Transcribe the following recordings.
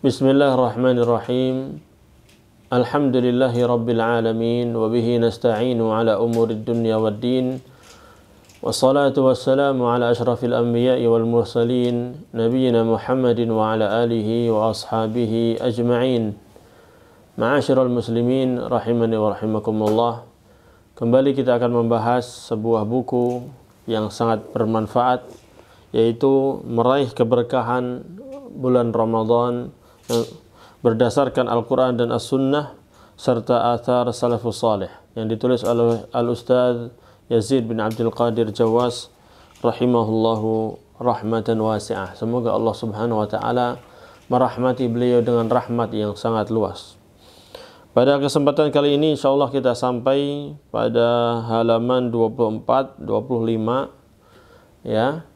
Bismillahirrahmanirrahim. Alhamdulillahi rabbil alamin wa bihi nasta'inu ala umurid dunya waddin. Wassalatu wassalamu ala ashrafil anbiya'i wal mursalin nabiyyina Muhammadin wa ala alihi wa ashabihi ajma'in. Ma'asyiral muslimin rahimani wa rahimakumullah. Kembali kita akan membahas sebuah buku yang sangat bermanfaat, yaitu Meraih Keberkahan Bulan Ramadan berdasarkan Al-Quran dan As-Sunnah serta Athar Salafus Salih, yang ditulis oleh Al-Ustadz Yazid bin Abdul Qadir Jawas rahimahullahu rahmatan wasi'ah. Semoga Allah subhanahu wa ta'ala merahmati beliau dengan rahmat yang sangat luas. Pada kesempatan kali ini insyaallah kita sampai pada halaman 24, 25 ya,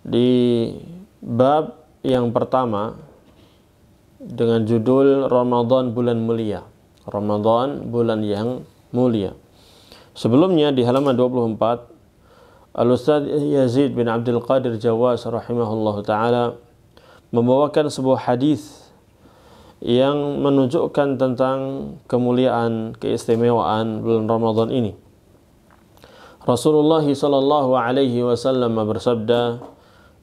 di bab yang pertama dengan judul Ramadan bulan mulia. Ramadan bulan yang mulia. Sebelumnya di halaman 24 Al-Ustadz Yazid bin Abdul Qadir Jawas rahimahullahu taala membawakan sebuah hadis yang menunjukkan tentang kemuliaan, keistimewaan bulan Ramadan ini. Rasulullah sallallahu alaihi wasallam bersabda,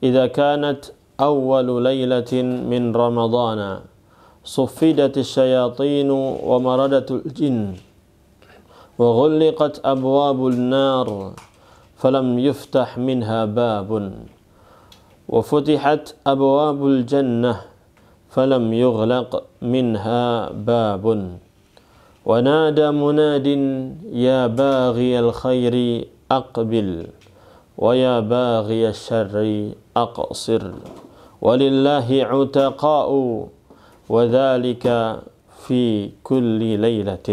"Idza kanat awwalu lailatin min Ramadana, suffidatis syayatin wa maradatul jin, wa ghulliqat abwabul nar, falam yuftah minha babun, wa futihat abwabul jannah, فلم يغلق منها باب ونادى مناد يا باغي الخير أقبل ويا باغي الشر أقصر ولله عتقاء وذلك في كل ليلة."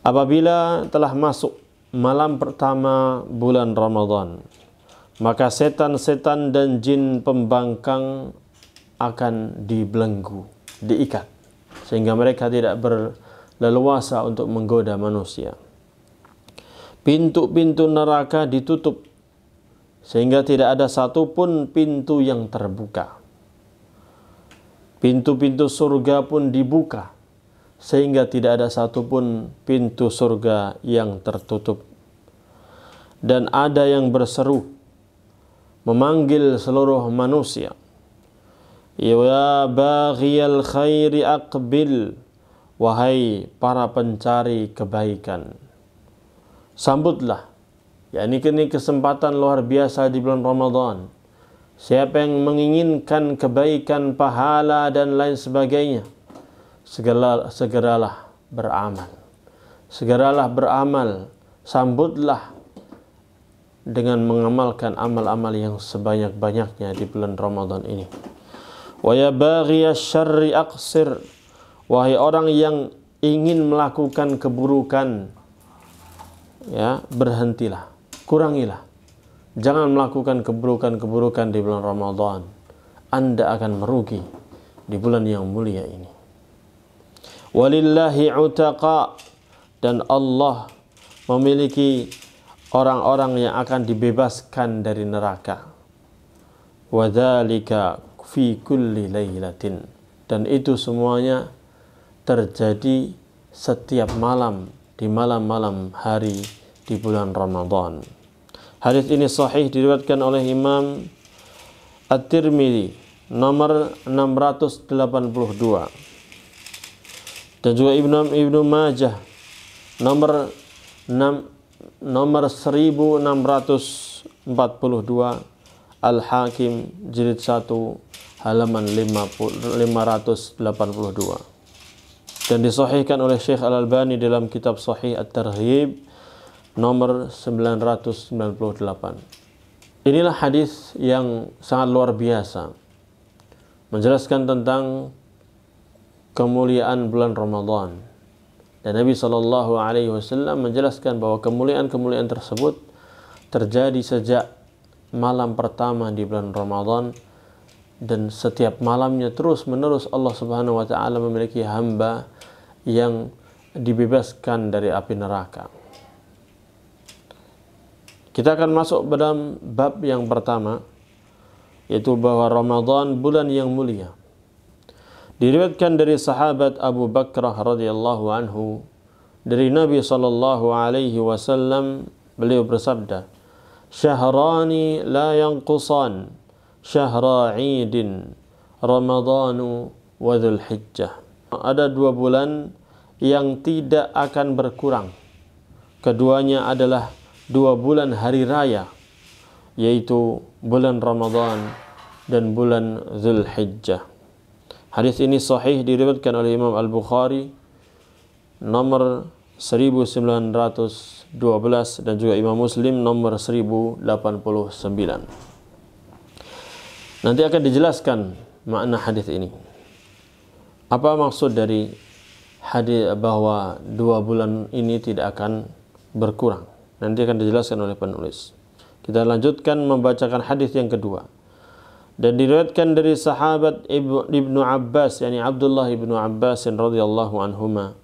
Apabila telah masuk malam pertama bulan Ramadan, maka setan-setan dan jin pembangkang akan dibelenggu, diikat, sehingga mereka tidak berleluasa untuk menggoda manusia. Pintu-pintu neraka ditutup, sehingga tidak ada satupun pintu yang terbuka. Pintu-pintu surga pun dibuka, sehingga tidak ada satupun pintu surga yang tertutup. Dan ada yang berseru, memanggil seluruh manusia, "Ya baghiyal khairi aqbil," wahai para pencari kebaikan, sambutlah. Ya, ini kesempatan luar biasa di bulan Ramadan. Siapa yang menginginkan kebaikan, pahala dan lain sebagainya, segeralah beramal. Segeralah beramal. Sambutlah dengan mengamalkan amal-amal yang sebanyak-banyaknya di bulan Ramadan ini. Wa ya baghiyasy syarri aqsir, wahai orang yang ingin melakukan keburukan, ya, berhentilah, kurangilah. Jangan melakukan keburukan-keburukan di bulan Ramadan. Anda akan merugi di bulan yang mulia ini. Walillahi utaqa, dan Allah memiliki orang-orang yang akan dibebaskan dari neraka. Wadzalika fi kulli lailatin, dan itu semuanya terjadi setiap malam, di malam-malam hari di bulan Ramadan. Hadis ini sahih diriwayatkan oleh Imam At-Tirmidzi nomor 682, dan juga Ibnu Majah nomor 1642, Al-Hakim jilid 1 halaman 582, dan disahihkan oleh Syekh Al-Albani dalam kitab Sahih At-Targhib nomor 998. Inilah hadis yang sangat luar biasa, menjelaskan tentang kemuliaan bulan Ramadan. Dan Nabi SAW menjelaskan bahwa kemuliaan-kemuliaan tersebut terjadi sejak malam pertama di bulan Ramadan, dan setiap malamnya terus menerus Allah Subhanahu wa taala memiliki hamba yang dibebaskan dari api neraka. Kita akan masuk dalam bab yang pertama, yaitu bahwa Ramadan bulan yang mulia. Diriwayatkan dari sahabat Abu Bakrah radhiyallahu anhu dari Nabi sallallahu alaihi wasallam, beliau bersabda, "Syahrani la yanqusan, syahra 'idin, Ramadhanu wa Dzulhijjah." Ada 2 bulan yang tidak akan berkurang. Keduanya adalah 2 bulan hari raya, yaitu bulan Ramadan dan bulan Dzulhijjah. Hadis ini sahih diriwayatkan oleh Imam Al-Bukhari nomor 1912 dan juga Imam Muslim nomor 1089. Nanti akan dijelaskan makna hadis ini. Apa maksud dari hadis bahwa 2 bulan ini tidak akan berkurang? Nanti akan dijelaskan oleh penulis. Kita lanjutkan membacakan hadis yang kedua. Dan diriwayatkan dari sahabat Ibnu Abbas, yakni Abdullah Ibnu Abbas radhiyallahu anhuma.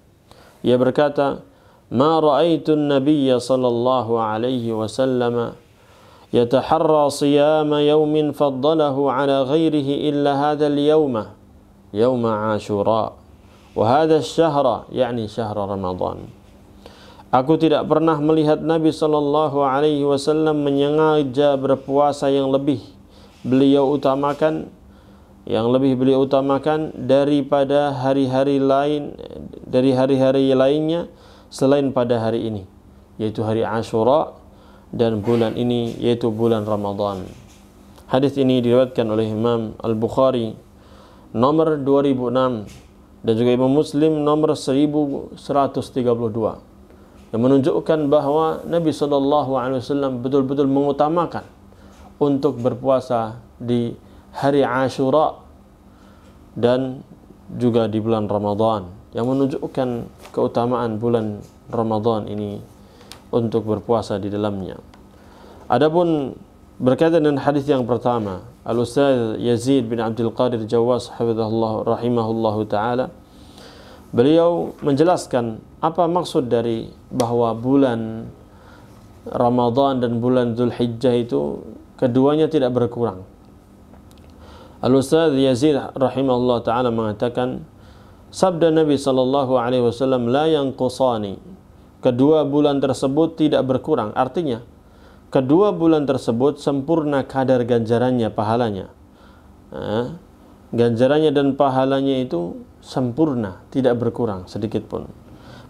Ia berkata, "Ma ra'aitu an-nabiyya sallallahu alaihi wasallam yataharra siyama yawmin faddalahu ala ghairihi illa hadha al-yawma, yawma Ashura, wa hadha ash-shahra, yakni syahra Ramadan." Aku tidak pernah melihat Nabi sallallahu alaihi wasallam menyengaja berpuasa yang lebih beliau utamakan daripada hari-hari lain, dari hari-hari lainnya selain pada hari ini, yaitu hari Ashura, dan bulan ini yaitu bulan Ramadan. Hadis ini diriwayatkan oleh Imam Al-Bukhari nomor 2006 dan juga Imam Muslim nomor 1132, yang menunjukkan bahwa Nabi SAW betul-betul mengutamakan untuk berpuasa di hari Ashura dan juga di bulan Ramadan, yang menunjukkan keutamaan bulan Ramadan ini untuk berpuasa di dalamnya. Adapun berkaitan dengan hadis yang pertama, Al-Ustaz Yazid bin Abdul Qadir Jawas hafizahullah rahimahullahu taala, beliau menjelaskan apa maksud dari bahwa bulan Ramadan dan bulan Dzulhijjah itu keduanya tidak berkurang. Al-Ustaz Yazid rahimahullah ta'ala mengatakan, sabda Nabi sallallahu alaihi wasallam, la yanqusani, kedua bulan tersebut tidak berkurang. Artinya, kedua bulan tersebut sempurna kadar ganjarannya, pahalanya. Ganjarannya dan pahalanya itu sempurna, tidak berkurang sedikit pun.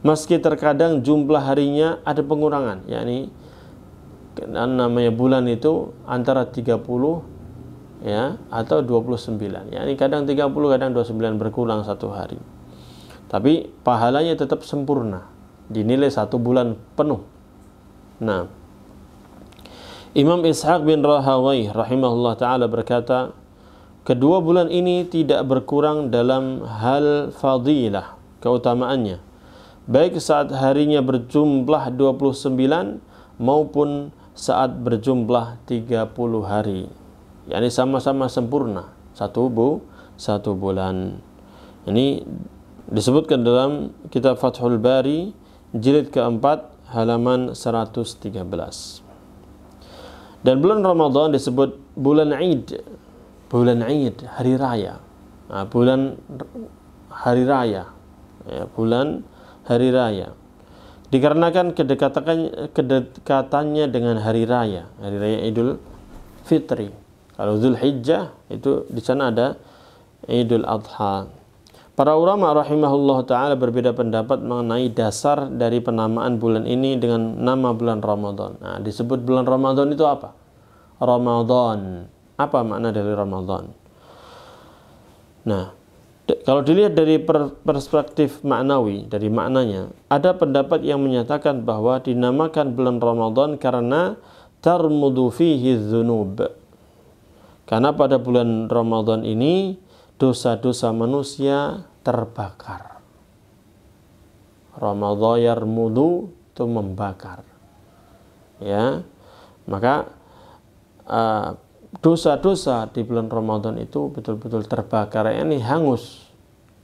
Meski terkadang jumlah harinya ada pengurangan, yakni namanya bulan itu antara 30 ya atau 29. Yakni kadang 30, kadang 29, berkurang 1 hari. Tapi pahalanya tetap sempurna, dinilai 1 bulan penuh. Nah, Imam Ishaq bin Rahawayh rahimahullah ta'ala berkata, kedua bulan ini tidak berkurang dalam hal fadilah, keutamaannya, baik saat harinya berjumlah 29 maupun saat berjumlah 30 hari. yakni sama-sama sempurna, satu bulan. Ini disebutkan dalam kitab Fathul Bari jilid keempat halaman 113. Dan bulan Ramadan disebut bulan Id, hari raya. Nah, bulan hari raya, ya, bulan hari raya. Dikarenakan kedekatannya dengan hari raya Idul Fitri. Kalau Dzulhijjah itu di sana ada Idul Adha. Para ulama rahimahullah ta'ala berbeda pendapat mengenai dasar dari penamaan bulan ini dengan nama bulan Ramadan. Nah, disebut bulan Ramadan itu apa? Ramadan. Apa makna dari Ramadan? Nah, kalau dilihat dari perspektif maknawi, dari maknanya, ada pendapat yang menyatakan bahwa dinamakan bulan Ramadan karena tarmudu fihi dzunub. Karena pada bulan Ramadan ini dosa-dosa manusia terbakar. Ramadhan yarmudu itu membakar. Ya. Maka dosa-dosa di bulan Ramadan itu betul-betul terbakar, ini hangus,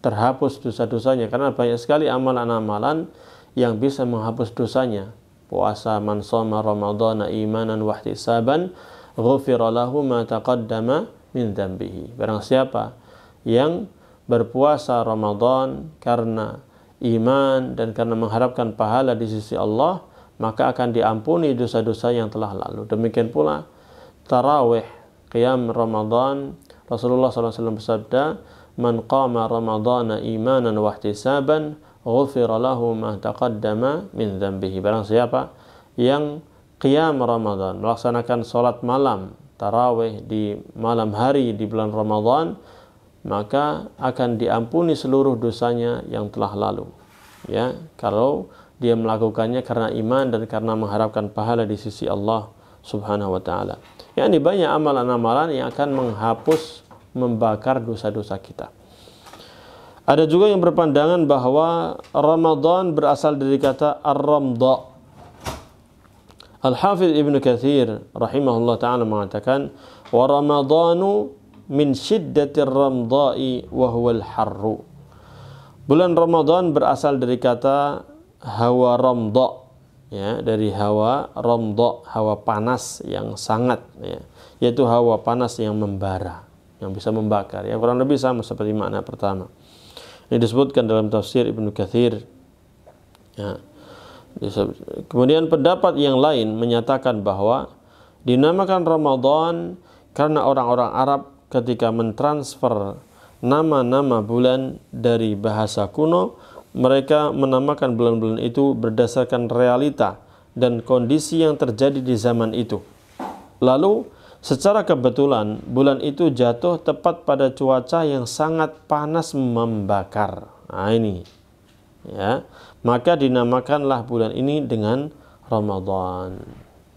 terhapus dosa-dosanya, karena banyak sekali amalan-amalan yang bisa menghapus dosanya. Puasa, man shoma ramadhana imanan wa ihtisaban ghufira lahu ma taqaddama min dzambihi. Barang siapa yang berpuasa Ramadan karena iman dan karena mengharapkan pahala di sisi Allah, maka akan diampuni dosa-dosa yang telah lalu. Demikian pula tarawih, qiyam Ramadan, Rasulullah SAW bersabda, "Man qama Ramadana imanan wa ihtisaban, ghufira lahu ma taqaddama min dzambihi." Barang siapa yang qiyam Ramadan, melaksanakan salat malam, tarawih di malam hari di bulan Ramadan, maka akan diampuni seluruh dosanya yang telah lalu. Ya, kalau dia melakukannya karena iman dan karena mengharapkan pahala di sisi Allah Subhanahu wa taala. Yani banyak amalan-amalan yang akan menghapus, membakar dosa-dosa kita. Ada juga yang berpandangan bahwa Ramadan berasal dari kata ar-ramda. Al-Hafidz Ibnu Katsir rahimahullah taala mengatakan, "Wa Ramadanu min syiddatir ramda'i wa huwal harru." Bulan Ramadan berasal dari kata hawa ramda, ya, dari hawa ramda, hawa panas yang sangat, ya, yaitu hawa panas yang membara, yang bisa membakar. Ya, kurang lebih sama seperti makna pertama. Ini disebutkan dalam tafsir Ibnu Katsir. Ya. Kemudian pendapat yang lain menyatakan bahwa dinamakan Ramadan karena orang-orang Arab ketika mentransfer nama-nama bulan dari bahasa kuno, mereka menamakan bulan-bulan itu berdasarkan realita dan kondisi yang terjadi di zaman itu. Lalu, secara kebetulan, bulan itu jatuh tepat pada cuaca yang sangat panas membakar. Nah, ini. Ya, maka dinamakanlah bulan ini dengan Ramadan.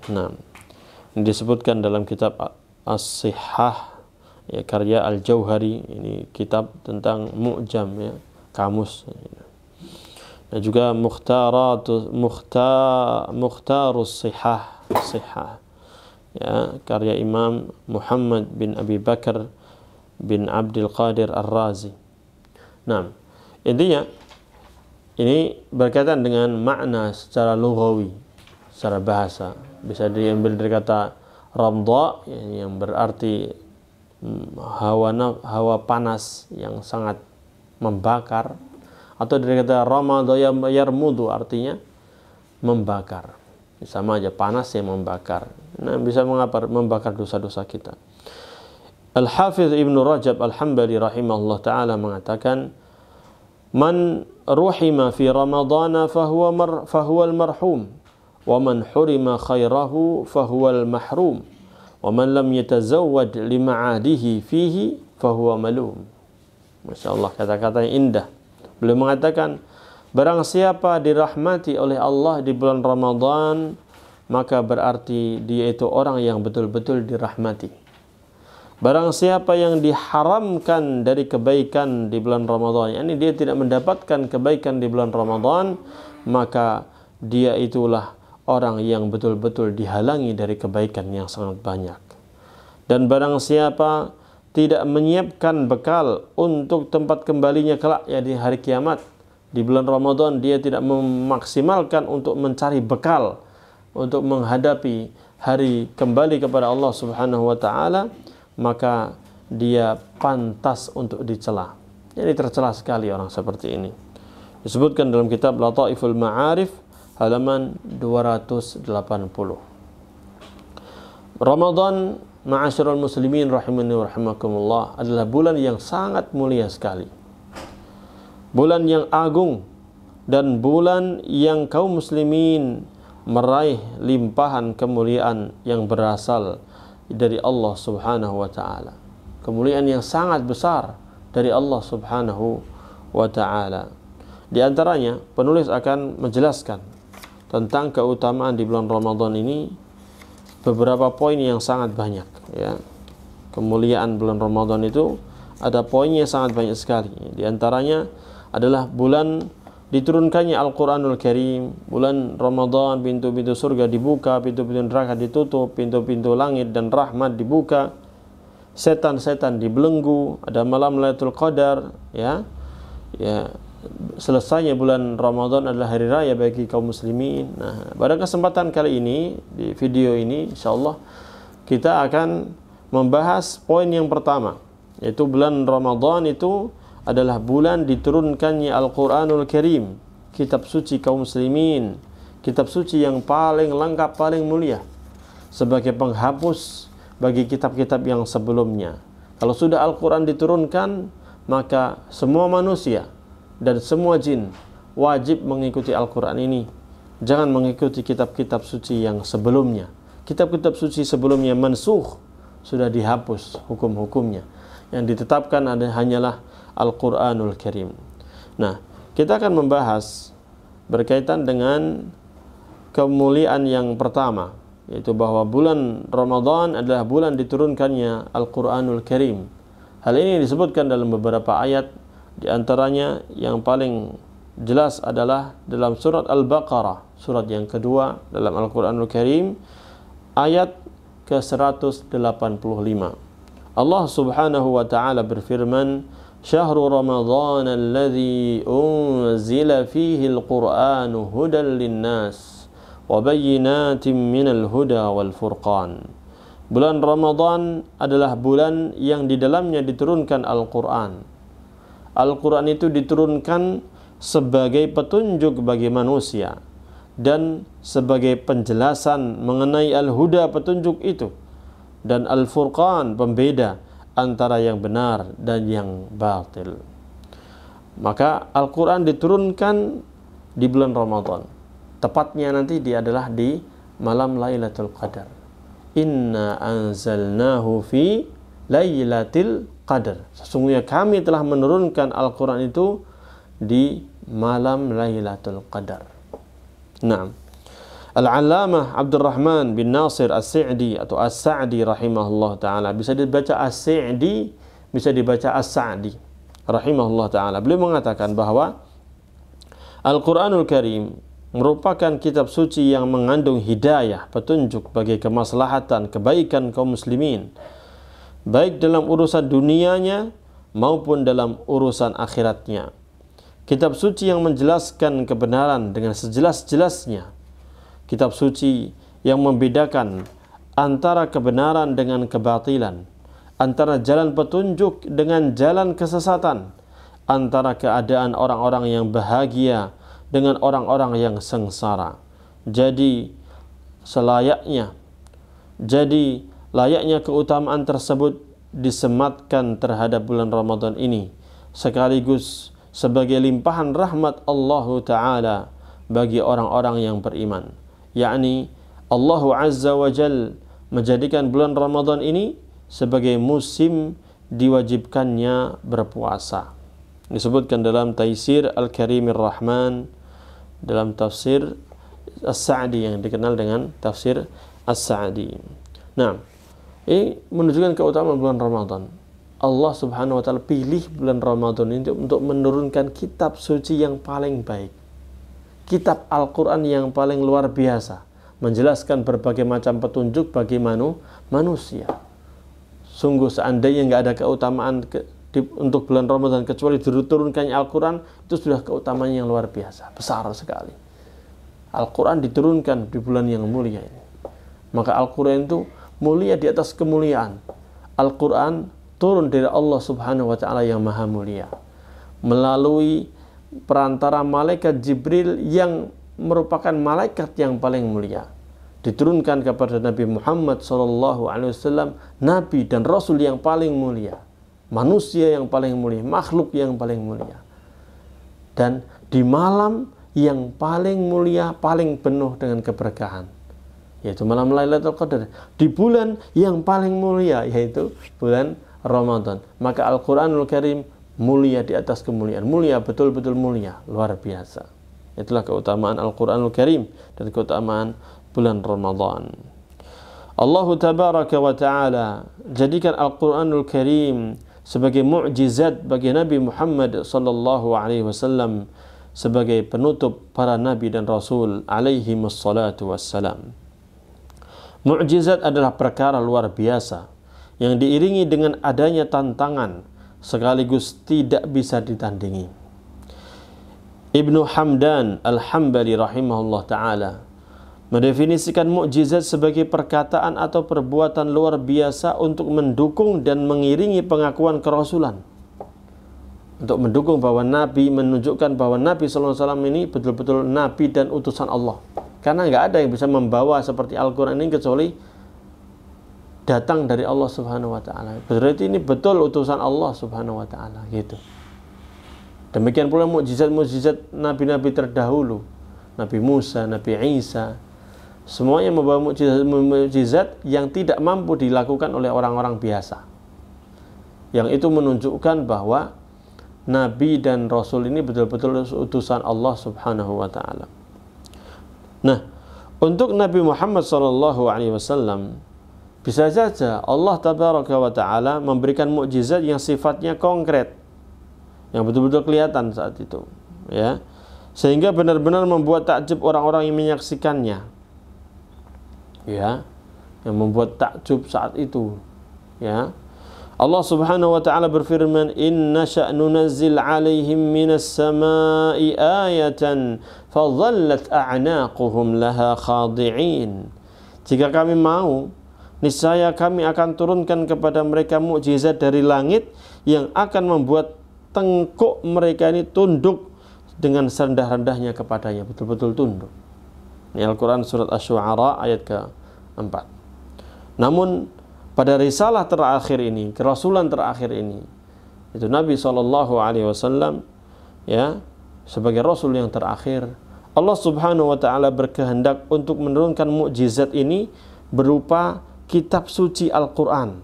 Nah, ini disebutkan dalam kitab As-Sihah, ya, karya Al-Jauhari, ini kitab tentang mu'jam, ya, kamus. Dan juga Mukhtarus Sihah, ya, karya Imam Muhammad bin Abi Bakar bin Abdul Qadir Ar-Razi. Nah, intinya ini berkaitan dengan makna secara lughawi, secara bahasa. Bisa diambil dari kata ramda, yang berarti hawa panas yang sangat membakar, atau dari kata ramada yarmudu, artinya membakar. Sama aja, panas yang membakar. Nah, bisa membakar dosa-dosa kita. Al-Hafidz Ibnu Rajab Al-Hambali rahimahullah taala mengatakan, "Man ruhima fi Ramadana fahuwa al-marhum, wa man hurima khairahu fahuwa al-mahrum, wa man lam yatazawwad lima'adihi fihi fahuwa malum." Masya Allah, kata-kata yang indah. Beliau mengatakan, barang siapa dirahmati oleh Allah di bulan Ramadan, maka berarti dia itu orang yang betul-betul dirahmati. Barang siapa yang diharamkan dari kebaikan di bulan Ramadan, yakni dia tidak mendapatkan kebaikan di bulan Ramadan, maka dia itulah orang yang betul-betul dihalangi dari kebaikan yang sangat banyak. Dan barang siapa tidak menyiapkan bekal untuk tempat kembalinya kelak, ya, di hari kiamat, di bulan Ramadan dia tidak memaksimalkan untuk mencari bekal untuk menghadapi hari kembali kepada Allah Subhanahu wa taala, maka dia pantas untuk dicela. Jadi tercela sekali orang seperti ini. Disebutkan dalam kitab Lataiful Ma'arif halaman 280. Ramadan, ma'asyiral muslimin rahimani wa rahimakumullah, adalah bulan yang sangat mulia sekali. Bulan yang agung dan bulan yang kaum muslimin meraih limpahan kemuliaan yang berasal dari Allah Subhanahu wa taala. Kemuliaan yang sangat besar dari Allah Subhanahu wa taala. Di antaranya penulis akan menjelaskan tentang keutamaan di bulan Ramadan ini beberapa poin yang sangat banyak, ya. Kemuliaan bulan Ramadan itu ada poinnya sangat banyak sekali. Di antaranya adalah bulan diturunkannya Al-Quranul Karim. Bulan Ramadan pintu-pintu surga dibuka, pintu-pintu neraka ditutup, pintu-pintu langit dan rahmat dibuka, setan-setan dibelenggu, ada malam Lailatul Qadar, ya. Selesainya bulan Ramadan adalah hari raya bagi kaum muslimin. Nah, pada kesempatan kali ini, di video ini insyaallah kita akan membahas poin yang pertama, yaitu bulan Ramadan itu adalah bulan diturunkannya Al-Quranul Karim, kitab suci kaum muslimin, kitab suci yang paling lengkap, paling mulia, sebagai penghapus bagi kitab-kitab yang sebelumnya. Kalau sudah Al-Quran diturunkan, maka semua manusia dan semua jin wajib mengikuti Al-Quran ini. Jangan mengikuti kitab-kitab suci yang sebelumnya. Kitab-kitab suci sebelumnya mansukh, sudah dihapus hukum-hukumnya. Yang ditetapkan hanyalah Al-Quranul Karim. Nah, kita akan membahas berkaitan dengan kemuliaan yang pertama, yaitu bahwa bulan Ramadan adalah bulan diturunkannya Al-Quranul Karim. Hal ini disebutkan dalam beberapa ayat, di antaranya yang paling jelas adalah dalam surat Al-Baqarah, surat yang kedua dalam Al-Quranul Karim, ayat ke-185. Allah Subhanahu wa taala berfirman, "Syahrul Ramadan alladzi unzila fihi al-Qur'anu hudan lin-nas wa bayyinatin minal huda wal furqan." Bulan Ramadan adalah bulan yang di dalamnya diturunkan Al-Quran. Al-Quran itu diturunkan sebagai petunjuk bagi manusia dan sebagai penjelasan mengenai al-huda, petunjuk itu, dan al-furqan, pembeda antara yang benar dan yang batil. Maka Al-Quran diturunkan di bulan Ramadan. Tepatnya nanti dia adalah di malam Lailatul Qadar. Inna anzalnahu fi Lailatul Qadar. Sesungguhnya kami telah menurunkan Al-Quran itu di malam Lailatul Qadar. Nah, Al-Allamah Abdurrahman bin Nasir As-Sa'di atau As-Sa'di rahimahullah ta'ala, bisa dibaca As-Sa'di, bisa dibaca As-Sa'di rahimahullah ta'ala. Beliau mengatakan bahwa Al-Quranul Karim merupakan kitab suci yang mengandung hidayah, petunjuk bagi kemaslahatan, kebaikan kaum muslimin, baik dalam urusan dunianya maupun dalam urusan akhiratnya. Kitab suci yang menjelaskan kebenaran dengan sejelas-jelasnya. Kitab suci yang membedakan antara kebenaran dengan kebatilan, antara jalan petunjuk dengan jalan kesesatan, antara keadaan orang-orang yang bahagia dengan orang-orang yang sengsara. Jadi layaknya keutamaan tersebut disematkan terhadap bulan Ramadan ini, sekaligus sebagai limpahan rahmat Allah Ta'ala bagi orang-orang yang beriman. Yakni Allah Azza wa Jal menjadikan bulan Ramadan ini sebagai musim diwajibkannya berpuasa. Disebutkan dalam Taisir Al-Karimir Rahman, dalam tafsir As-Sa'di yang dikenal dengan tafsir As-Sa'di. Nah, ini menunjukkan keutamaan bulan Ramadan. Allah Subhanahu wa taala pilih bulan Ramadan ini untuk menurunkan kitab suci yang paling baik. Kitab Al-Quran yang paling luar biasa, menjelaskan berbagai macam petunjuk bagi manusia. Sungguh seandainya nggak ada keutamaan untuk bulan Ramadan kecuali diturunkannya Al-Quran, itu sudah keutamaan yang luar biasa, besar sekali. Al-Quran diturunkan di bulan yang mulia ini. Maka Al-Quran itu mulia di atas kemuliaan. Al-Quran turun dari Allah Subhanahu wa taala yang maha mulia melalui perantara malaikat Jibril yang merupakan malaikat yang paling mulia, diturunkan kepada Nabi Muhammad SAW, Nabi dan Rasul yang paling mulia, manusia yang paling mulia, makhluk yang paling mulia, dan di malam yang paling mulia, paling penuh dengan keberkahan, yaitu malam Lailatul Qadar, di bulan yang paling mulia, yaitu bulan Ramadan. Maka Al-Quranul Karim mulia di atas kemuliaan, mulia, betul-betul mulia, luar biasa. Itulah keutamaan Al-Quranul Karim dan keutamaan bulan Ramadan. Allah Tabaraka wa Ta'ala jadikan Al-Quranul Karim sebagai mu'jizat bagi Nabi Muhammad sallallahu alaihi wasallam, sebagai penutup para nabi dan rasul alaihi wassalatu wassalam. Mu'jizat adalah perkara luar biasa yang diiringi dengan adanya tantangan sekaligus tidak bisa ditandingi. Ibnu Hamdan Al-Hambali rahimahullah ta'ala mendefinisikan mukjizat sebagai perkataan atau perbuatan luar biasa untuk mendukung dan mengiringi pengakuan kerasulan. untuk mendukung bahwa Nabi, menunjukkan bahwa Nabi SAW ini betul-betul Nabi dan utusan Allah. Karena nggak ada yang bisa membawa seperti Al-Quran ini kecuali datang dari Allah Subhanahu Wa Taala. Berarti ini betul utusan Allah Subhanahu Wa Taala gitu. Demikian pula mukjizat-mukjizat nabi-nabi terdahulu, Nabi Musa, Nabi Isa, semuanya membawa mukjizat yang tidak mampu dilakukan oleh orang-orang biasa. Yang itu menunjukkan bahwa Nabi dan Rasul ini betul-betul utusan Allah Subhanahu Wa Taala. Nah, untuk Nabi Muhammad SAW, bisa saja Allah Tabaraka wa Ta'ala memberikan mukjizat yang sifatnya konkret, yang betul-betul kelihatan saat itu, ya, sehingga benar-benar membuat takjub orang-orang yang menyaksikannya, ya, yang membuat takjub saat itu, ya. Allah Subhanahu wa Ta'ala berfirman, "Inna sya'nu nazzil 'alaihim minas sama'i ayatan fadhallat a'naquhum laha khadi'in." Jika kami mau, niscaya kami akan turunkan kepada mereka mukjizat dari langit yang akan membuat tengkuk mereka ini tunduk dengan serendah-rendahnya kepadanya, betul-betul tunduk. Ini Al-Quran surat Asy-Syu'ara ayat ke-4. Namun pada risalah terakhir ini, kerasulan terakhir ini, itu Nabi SAW, ya, sebagai Rasul yang terakhir, Allah Subhanahu Wa Ta'ala berkehendak untuk menurunkan mukjizat ini berupa kitab suci Al-Quran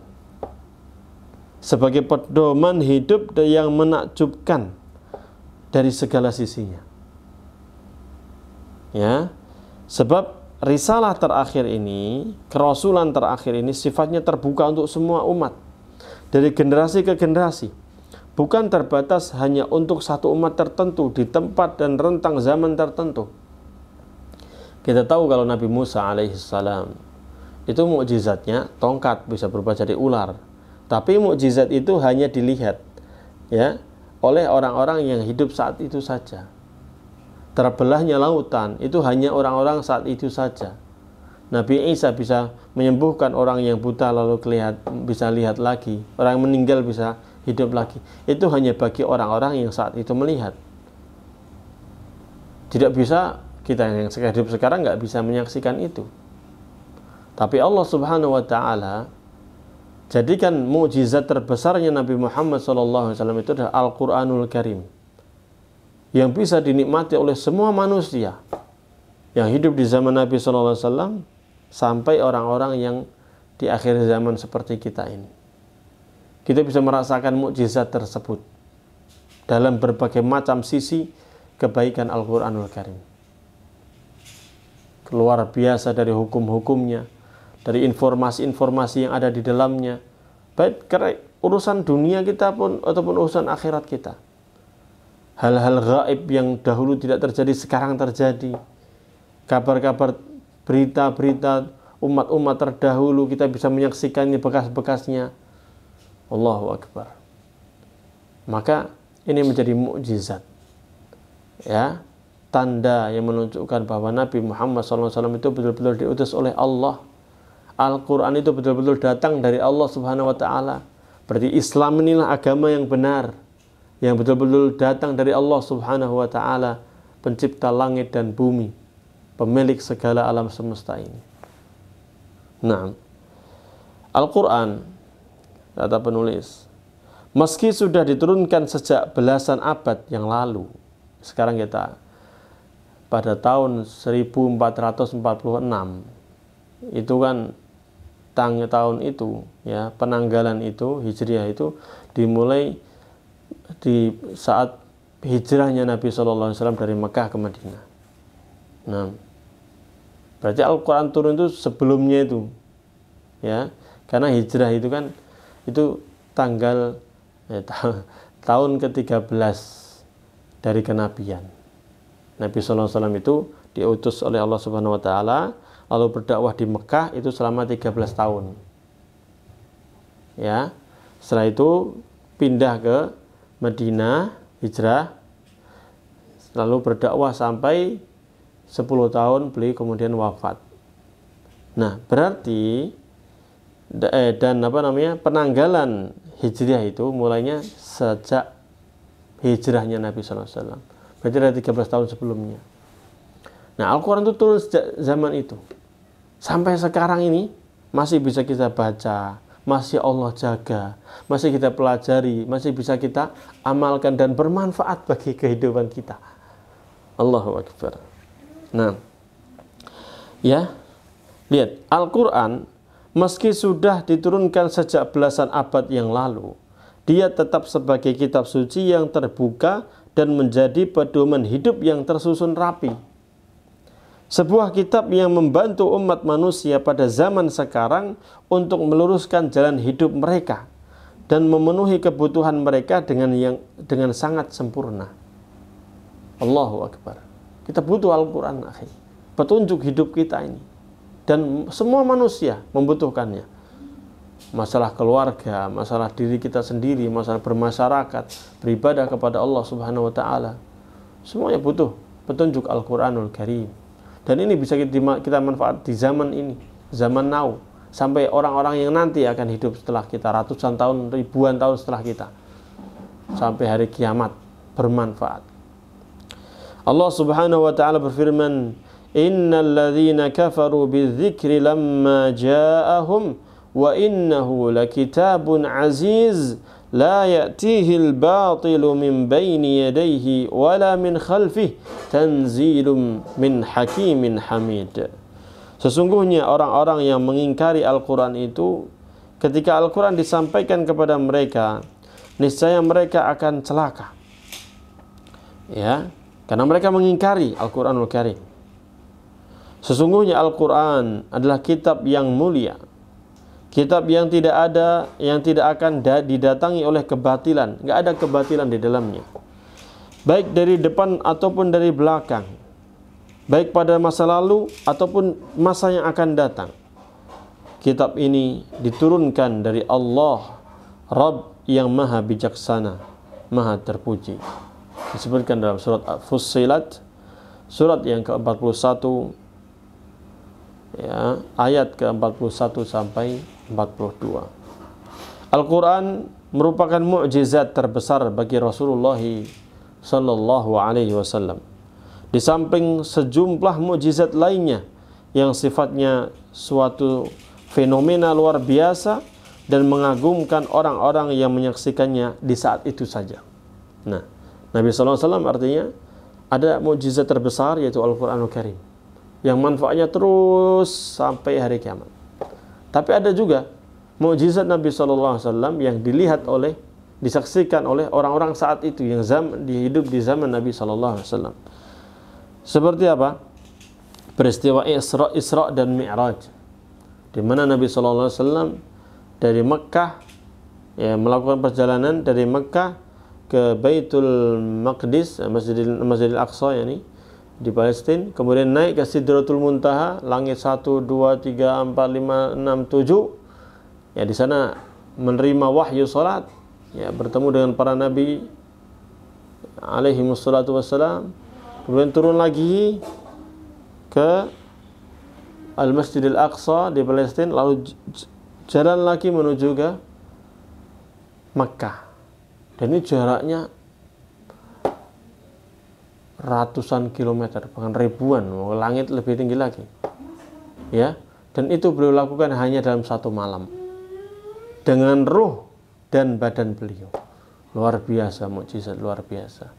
sebagai pedoman hidup yang menakjubkan dari segala sisinya, ya. Sebab risalah terakhir ini, kerasulan terakhir ini sifatnya terbuka untuk semua umat, dari generasi ke generasi, bukan terbatas hanya untuk satu umat tertentu di tempat dan rentang zaman tertentu. Kita tahu kalau Nabi Musa alaihissalam itu mukjizatnya tongkat, bisa berubah jadi ular, tapi mukjizat itu hanya dilihat, ya, oleh orang-orang yang hidup saat itu saja. Terbelahnya lautan itu hanya orang-orang saat itu saja. Nabi Isa bisa menyembuhkan orang yang buta lalu bisa lihat lagi, orang yang meninggal bisa hidup lagi. Itu hanya bagi orang-orang yang saat itu melihat. Tidak bisa, kita yang hidup sekarang nggak bisa menyaksikan itu. Tapi Allah Subhanahu Wa Ta'ala jadikan mukjizat terbesarnya Nabi Muhammad SAW itu adalah Al-Quranul Karim, yang bisa dinikmati oleh semua manusia yang hidup di zaman Nabi SAW sampai orang-orang yang di akhir zaman seperti kita ini. Kita bisa merasakan mukjizat tersebut dalam berbagai macam sisi kebaikan Al-Quranul Karim. Luar biasa dari hukum-hukumnya, dari informasi-informasi yang ada di dalamnya, baik urusan dunia kita pun ataupun urusan akhirat kita. Hal-hal gaib yang dahulu tidak terjadi sekarang terjadi. Kabar-kabar, berita-berita umat-umat terdahulu kita bisa menyaksikannya, bekas-bekasnya. Allahu Akbar. Maka ini menjadi mukjizat, ya, tanda yang menunjukkan bahwa Nabi Muhammad SAW itu betul-betul diutus oleh Allah. Al-Quran itu betul-betul datang dari Allah Subhanahu Wa Ta'ala. Berarti Islam inilah agama yang benar, yang betul-betul datang dari Allah Subhanahu Wa Ta'ala, pencipta langit dan bumi, pemilik segala alam semesta ini. Nah, Al-Quran, kata penulis, meski sudah diturunkan sejak belasan abad yang lalu, sekarang kita pada tahun 1446, itu kan tahun itu, ya, penanggalan itu, Hijriah itu dimulai di saat hijrahnya Nabi SAW dari Mekah ke Madinah. Nah, berarti Al-Quran turun itu sebelumnya itu, ya, karena hijrah itu kan itu tanggal, ya, tahun ke-13 dari kenabian. Nabi SAW itu diutus oleh Allah Subhanahu Wa Ta'ala, lalu berdakwah di Mekah itu selama 13 tahun. Ya, setelah itu pindah ke Madinah, hijrah, lalu berdakwah sampai 10 tahun, beliau kemudian wafat. Nah, berarti penanggalan hijriah itu mulainya sejak hijrahnya Nabi SAW. Berarti ada 13 tahun sebelumnya. Nah, Al-Quran itu turun sejak zaman itu. Sampai sekarang ini masih bisa kita baca, masih Allah jaga, masih kita pelajari, masih bisa kita amalkan dan bermanfaat bagi kehidupan kita. Allahu Akbar. Nah, ya, lihat, Al-Quran meski sudah diturunkan sejak belasan abad yang lalu, dia tetap sebagai kitab suci yang terbuka dan menjadi pedoman hidup yang tersusun rapi. Sebuah kitab yang membantu umat manusia pada zaman sekarang untuk meluruskan jalan hidup mereka dan memenuhi kebutuhan mereka dengan sangat sempurna. Allahu Akbar. Kita butuh Al-Quran, akhi. Petunjuk hidup kita ini. Dan semua manusia membutuhkannya. Masalah keluarga, masalah diri kita sendiri, masalah bermasyarakat, beribadah kepada Allah Subhanahu wa taala. Semuanya butuh petunjuk Al-Qur'anul Karim. Dan ini bisa kita manfaat di zaman ini, zaman now, sampai orang-orang yang nanti akan hidup setelah kita, ratusan tahun, ribuan tahun setelah kita, sampai hari kiamat, bermanfaat. Allah Subhanahu wa taala berfirman, innal ladzina kafaru bidzikri lamma ja'ahum wa innahu lakitabun aziz la ya'tihi al-batilu min bayni yadayhi wala min khalfihi tanzilum min hakimin hamid. Sesungguhnya orang-orang yang mengingkari Al-Quran itu, ketika Al-Quran disampaikan kepada mereka, niscaya mereka akan celaka. Ya, karena mereka mengingkari Al-Quranul Karim. Sesungguhnya Al-Quran adalah kitab yang mulia, kitab yang tidak akan didatangi oleh kebatilan. Nggak ada kebatilan di dalamnya, baik dari depan ataupun dari belakang, baik pada masa lalu ataupun masa yang akan datang. Kitab ini diturunkan dari Allah, Rabb yang maha bijaksana, maha terpuji. Disebutkan dalam surat Fussilat, surat yang ke-41, ya, ayat ke-41 sampai 42. Al-Quran merupakan mukjizat terbesar bagi Rasulullah sallallahu alaihi wasallam. Di samping sejumlah mukjizat lainnya yang sifatnya suatu fenomena luar biasa dan mengagumkan orang-orang yang menyaksikannya di saat itu saja. Nah, Nabi sallallahu alaihi wasallam artinya ada mukjizat terbesar, yaitu Al-Quranul Karim, yang manfaatnya terus sampai hari kiamat. Tapi ada juga mukjizat Nabi SAW yang disaksikan oleh orang-orang saat itu yang hidup di zaman Nabi SAW. Seperti apa? Peristiwa Isra dan Mi'raj, di mana Nabi SAW dari Mekkah, ya, melakukan perjalanan dari Mekkah ke Baitul Maqdis, Masjidil Aqsa, yani di Palestina, kemudian naik ke Sidratul Muntaha, langit 1, 2, 3, 4, 5, 6, 7. Ya, di sana menerima wahyu salat, ya, bertemu dengan para nabi alaihi wassalatu wassalam. Kemudian turun lagi ke Al-Masjidil Aqsa di Palestina, lalu jalan lagi menuju ke Makkah. Dan ini jaraknya ratusan kilometer, bahkan ribuan, langit lebih tinggi lagi, ya. Dan itu beliau lakukan hanya dalam satu malam dengan ruh dan badan beliau. Luar biasa, mukjizat luar biasa.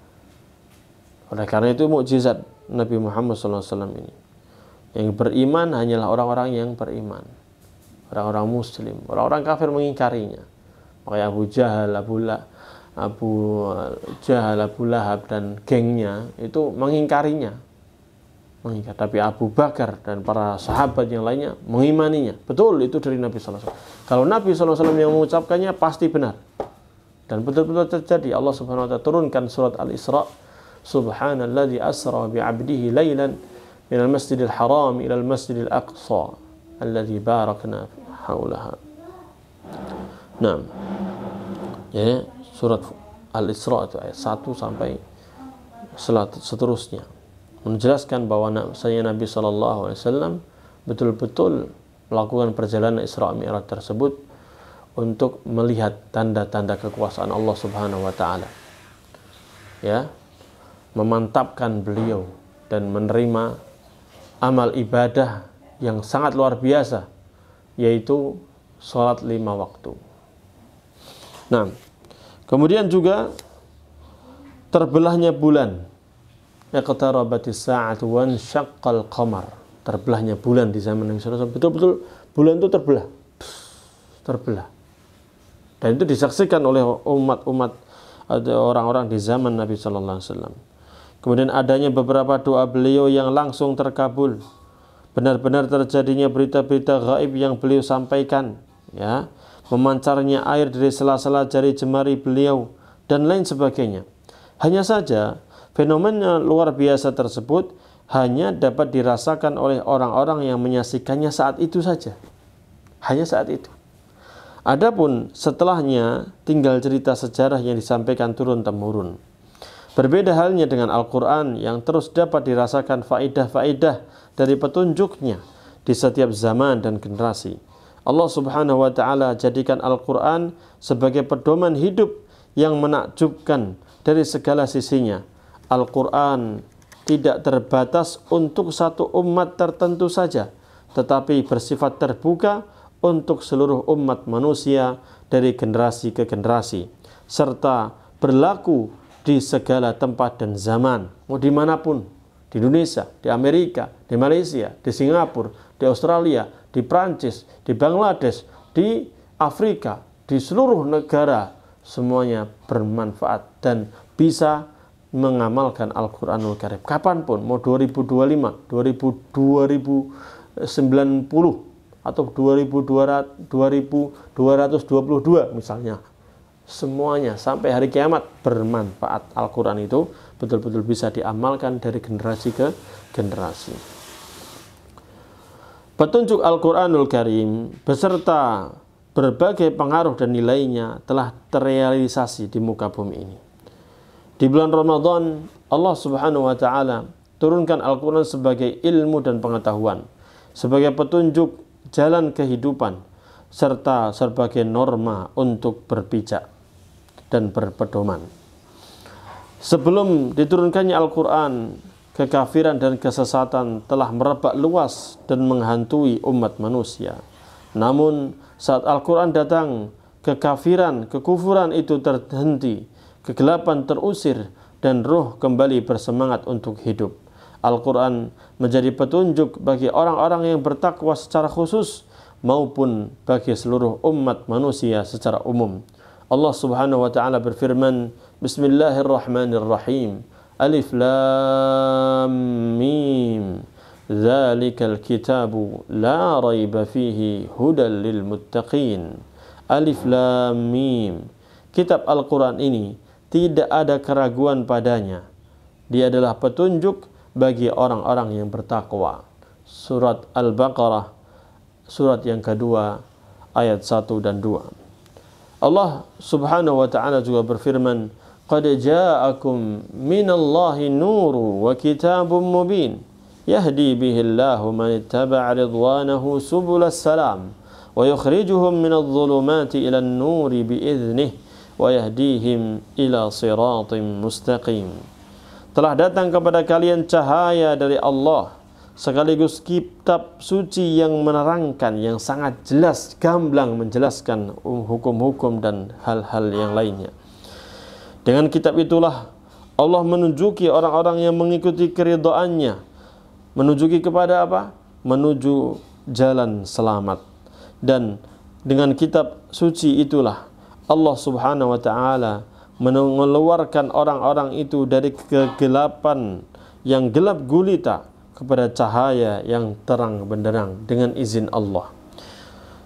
Oleh karena itu mukjizat Nabi Muhammad SAW ini, yang beriman hanyalah orang-orang yang beriman, orang-orang muslim. Orang-orang kafir mengingkarinya. Makanya Abu Jahal, Abu Lahab dan gengnya itu mengingkarinya. Tapi Abu Bakar dan para sahabat yang lainnya mengimaninya. Betul, itu dari Nabi SAW. Kalau Nabi SAW yang mengucapkannya pasti benar. Dan betul-betul terjadi. Allah Subhanahu wa ta'ala turunkan surat Al-Isra, Subhanalladzi asra bi'abdihi laylan minal masjidil haram ilal masjidil aqsa alladzi barakna haulaha. Nah, ya, surat Al-Isra itu ayat 1 sampai seterusnya menjelaskan bahwa saya Nabi SAW betul-betul melakukan perjalanan Isra Mi'raj tersebut untuk melihat tanda-tanda kekuasaan Allah Subhanahu wa ta'ala. ya, memantapkan beliau dan menerima amal ibadah yang sangat luar biasa, yaitu sholat 5 waktu. Nah, kemudian juga terbelahnya bulan, iqtarabatis sa'atu wan syaqqal qamar. Terbelahnya bulan di zaman Nabi SAW, betul-betul bulan itu terbelah. Dan itu disaksikan oleh umat-umat atau orang-orang di zaman Nabi SAW. Kemudian adanya beberapa doa beliau yang langsung terkabul. Benar-benar terjadinya berita-berita gaib yang beliau sampaikan, ya, memancarnya air dari sela-sela jari jemari beliau dan lain sebagainya. Hanya saja fenomena luar biasa tersebut hanya dapat dirasakan oleh orang-orang yang menyaksikannya saat itu saja. Hanya saat itu. Adapun setelahnya tinggal cerita sejarah yang disampaikan turun-temurun. Berbeda halnya dengan Al-Quran yang terus dapat dirasakan faedah-faedah dari petunjuknya di setiap zaman dan generasi. Allah Subhanahu wa ta'ala jadikan Al-Quran sebagai pedoman hidup yang menakjubkan dari segala sisinya. Al-Quran tidak terbatas untuk satu umat tertentu saja, tetapi bersifat terbuka untuk seluruh umat manusia dari generasi ke generasi, serta berlaku di segala tempat dan zaman, mau dimanapun, di Indonesia, di Amerika, di Malaysia, di Singapura, di Australia, di Prancis, di Bangladesh, di Afrika, di seluruh negara, semuanya bermanfaat dan bisa mengamalkan Al-Quranul Karim kapanpun, mau 2025, 2090 atau 2222 misalnya, semuanya sampai hari kiamat bermanfaat. Al-Quran itu betul-betul bisa diamalkan dari generasi ke generasi. Petunjuk Al-Quranul Karim beserta berbagai pengaruh dan nilainya telah terrealisasi di muka bumi ini. Di bulan Ramadan, Allah Subhanahu wa ta'ala turunkan Al-Quran sebagai ilmu dan pengetahuan, sebagai petunjuk jalan kehidupan, serta sebagai norma untuk berpijak dan berpedoman. Sebelum diturunkannya Al-Quran, kekafiran dan kesesatan telah merebak luas dan menghantui umat manusia. Namun saat Al-Quran datang, kekafiran, kekufuran itu terhenti, kegelapan terusir, dan ruh kembali bersemangat untuk hidup. Al-Quran menjadi petunjuk bagi orang-orang yang bertakwa secara khusus maupun bagi seluruh umat manusia secara umum. Allah Subhanahu wa ta'ala berfirman, Bismillahirrahmanirrahim. Alif Lam Mim. Zalikal kitabu la raiba fihi hudal lil muttaqin. Alif Lam Mim. Kitab Al-Quran ini tidak ada keraguan padanya. Dia adalah petunjuk bagi orang-orang yang bertakwa. Surat Al-Baqarah, surat yang kedua, ayat 1 dan 2. Allah Subhanahu wa ta'ala juga berfirman, Qad ja'akum minallahi nuru wa kitabun mubin yahdi bihillahu man ittaba'a ridwanahu subulas salam wa yukhrijuhum minadh dhulumati ilan nuri biiznih wa yahdihim ila siratim mustaqim. Telah datang kepada kalian cahaya dari Allah sekaligus kitab suci yang menerangkan, yang sangat jelas, gamblang menjelaskan hukum-hukum dan hal-hal yang lainnya. Dengan kitab itulah Allah menunjuki orang-orang yang mengikuti keridhaannya, menunjuki kepada apa? Menuju jalan selamat. Dan dengan kitab suci itulah Allah Subhanahu wa ta'ala mengeluarkan orang-orang itu dari kegelapan yang gelap gulita kepada cahaya yang terang benderang dengan izin Allah.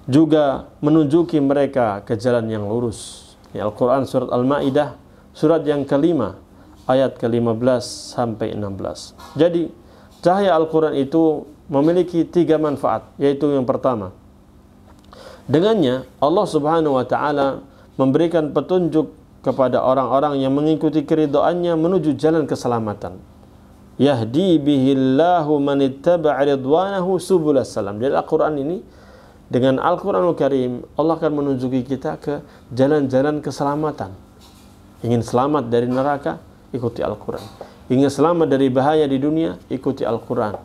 Juga menunjuki mereka ke jalan yang lurus. Al-Quran surat Al-Ma'idah, surat yang kelima, ayat ke-15 sampai 16. Jadi, cahaya Al-Quran itu memiliki 3 manfaat, yaitu yang pertama, dengannya Allah Subhanahu wa ta'ala memberikan petunjuk kepada orang-orang yang mengikuti keridhaannya menuju jalan keselamatan. Yahdi bihillahu man ittaba'a ridwanahu subulas salam. Jadi Al-Quran ini, dengan Al-Quranul Karim, Allah akan menunjuki kita ke jalan-jalan keselamatan. Ingin selamat dari neraka, ikuti Al-Quran. Ingin selamat dari bahaya di dunia, ikuti Al-Quran.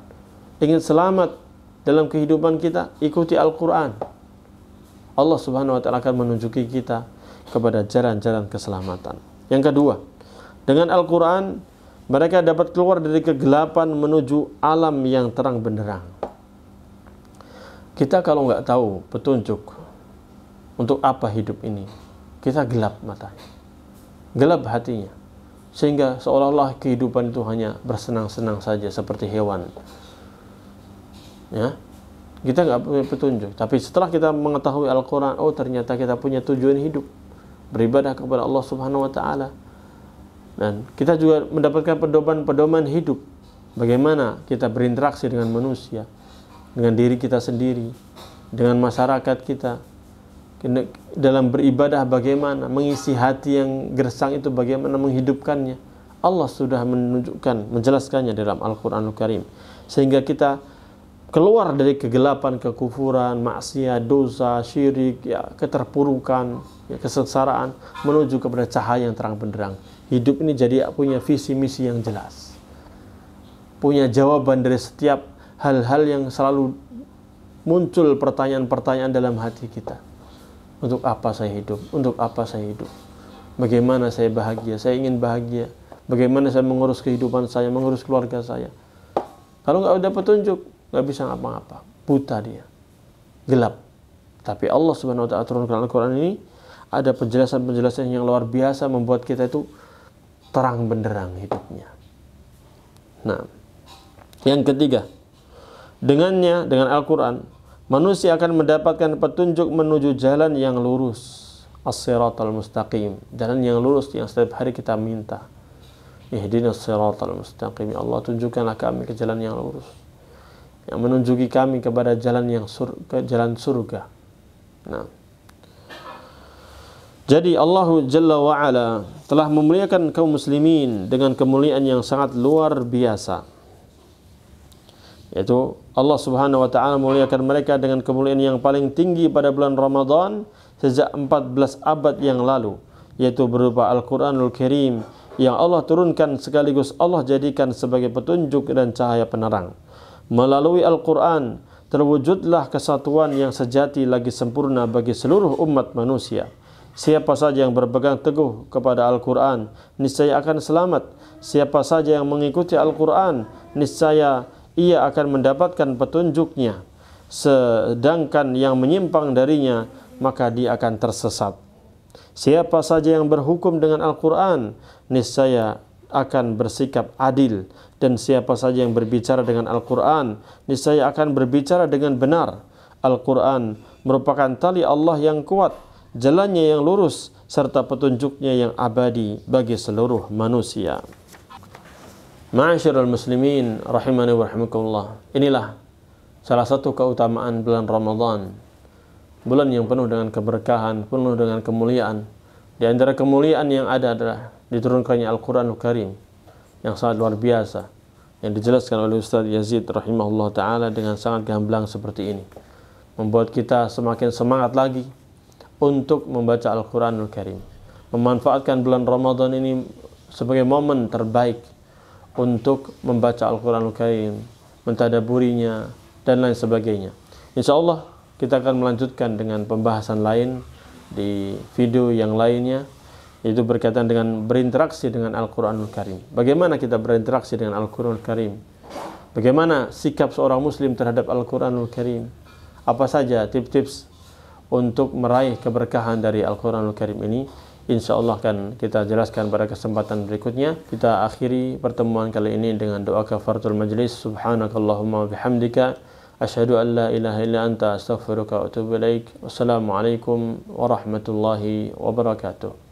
Ingin selamat dalam kehidupan kita, ikuti Al-Quran. Allah Subhanahu wa ta'ala akan menunjuki kita kepada jalan-jalan keselamatan. Yang kedua, dengan Al-Quran mereka dapat keluar dari kegelapan menuju alam yang terang benderang. Kita kalau nggak tahu petunjuk untuk apa hidup ini, kita gelap matanya, gelap hatinya, sehingga seolah-olah kehidupan itu hanya bersenang-senang saja seperti hewan. Ya, kita nggak punya petunjuk. Tapi setelah kita mengetahui Al-Quran, oh ternyata kita punya tujuan hidup, beribadah kepada Allah Subhanahu Wa Taala. Dan kita juga mendapatkan pedoman-pedoman hidup, bagaimana kita berinteraksi dengan manusia, dengan diri kita sendiri, dengan masyarakat kita, dalam beribadah bagaimana, mengisi hati yang gersang itu bagaimana menghidupkannya. Allah sudah menunjukkan, menjelaskannya dalam Al-Quranul Karim, sehingga kita keluar dari kegelapan, kekufuran, maksiat, dosa, syirik, ya, keterpurukan, ya, kesengsaraan, menuju kepada cahaya yang terang benderang. Hidup ini jadi punya visi misi yang jelas, punya jawaban dari setiap hal-hal yang selalu muncul pertanyaan-pertanyaan dalam hati kita. Untuk apa saya hidup? Untuk apa saya hidup? Bagaimana saya bahagia? Saya ingin bahagia. Bagaimana saya mengurus kehidupan saya, mengurus keluarga saya? Kalau nggak ada petunjuk, nggak bisa ngapa-ngapa. Buta dia, gelap. Tapi Allah Subhanahu Wa Taala turunkan Al-Quran ini, ada penjelasan-penjelasan yang luar biasa membuat kita itu terang benderang hidupnya. Nah, yang ketiga, dengan Al-Quran, manusia akan mendapatkan petunjuk menuju jalan yang lurus, as-siratal mustaqim, jalan yang lurus yang setiap hari kita minta. Ihdinas siratal mustaqim, ya Allah tunjukkanlah kami ke jalan yang lurus, yang menunjuki kami kepada jalan yang jalan surga. Nah, jadi Allah Jalla wa'ala telah memuliakan kaum muslimin dengan kemuliaan yang sangat luar biasa, yaitu Allah Subhanahu wa ta'ala memuliakan mereka dengan kemuliaan yang paling tinggi pada bulan Ramadan sejak 14 abad yang lalu, yaitu berupa Al-Quranul Karim yang Allah turunkan sekaligus Allah jadikan sebagai petunjuk dan cahaya penerang. Melalui Al-Quran terwujudlah kesatuan yang sejati lagi sempurna bagi seluruh umat manusia. Siapa saja yang berpegang teguh kepada Al-Quran, niscaya akan selamat. Siapa saja yang mengikuti Al-Quran, niscaya ia akan mendapatkan petunjuknya. Sedangkan yang menyimpang darinya, maka dia akan tersesat. Siapa saja yang berhukum dengan Al-Quran, niscaya akan bersikap adil. Dan siapa saja yang berbicara dengan Al-Quran, niscaya akan berbicara dengan benar. Al-Quran merupakan tali Allah yang kuat, jalannya yang lurus, serta petunjuknya yang abadi bagi seluruh manusia. Ma'asyiral muslimin rahimani wa rahimakumullah. Inilah salah satu keutamaan bulan Ramadan, bulan yang penuh dengan keberkahan, penuh dengan kemuliaan. Di antara kemuliaan yang ada adalah diturunkannya Al-Quranul Karim yang sangat luar biasa, yang dijelaskan oleh Ustaz Yazid rahimahullah ta'ala dengan sangat gamblang seperti ini, membuat kita semakin semangat lagi untuk membaca Al-Quranul Karim, memanfaatkan bulan Ramadan ini sebagai momen terbaik untuk membaca Al-Quranul Karim, mentadaburinya, dan lain sebagainya. Insya Allah kita akan melanjutkan dengan pembahasan lain di video yang lainnya, yaitu berkaitan dengan berinteraksi dengan Al-Quranul Karim. Bagaimana kita berinteraksi dengan Al-Quranul Karim? Bagaimana sikap seorang muslim terhadap Al-Quranul Karim? Apa saja tips-tips untuk meraih keberkahan dari Al-Quranul Karim ini? Insya Allah akan kita jelaskan pada kesempatan berikutnya. Kita akhiri pertemuan kali ini dengan doa kafaratul majlis. Subhanakallahumma bihamdika asyhadu an la ilaha illa anta astaghfiruka wa atubu ilaik. Wassalamualaikum warahmatullahi wabarakatuh.